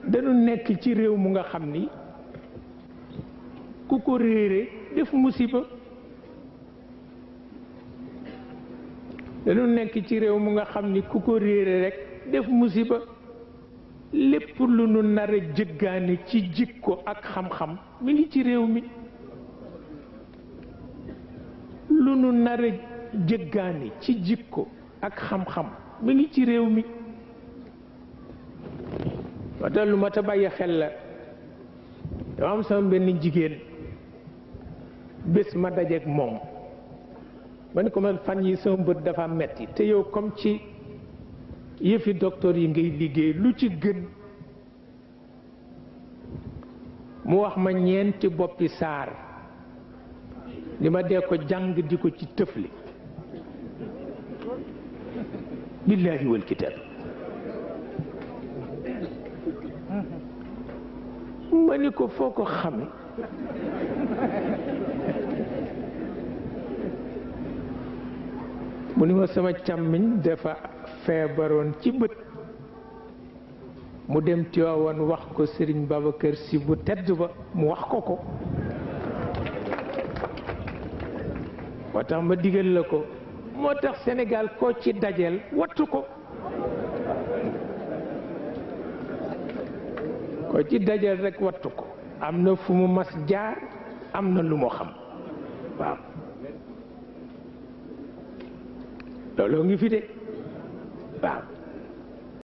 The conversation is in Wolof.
dañu nekk ci réew mu nga xam ni ku ko réere def musiba. dañu nekk ci réew mu nga xam ni ku ko réere rekk def musiba. lépp lu nu nar a jëggaane ci jikko ak xam-xam mi ngi ci réew mi. lu nu nar a jëggaane ci jikko ak xam-xam mi ngi ci réew mi. moo tax lu ma ta bàyyi xel la. dama am sama benn jigéen bés ma dajeek moom ma ne ko man fan yi sama bët dafa metti te yow comme ci yëfi docteur yi ngay liggéey lu ci gën. mu wax ma ñeenti boppi saar li ma dee ko jàng di ko ci tëfli billaahi wal kitaab. ma ni ko foo ko xame mu ni ma sama càmmiñ dafa feebaroon ci bët mu dem Tiwaawan wax ko Sëriñ Babacar Si bu tedd ba mu wax ko ko. moo tax ma digal la ko. moo tax Sénégal koo ci dajeel wattu ko. koo ci dajeel rekk wattu ko. am na fu mu mas jaar am na lu mu xam waaw. looloo ngi fi de waaw.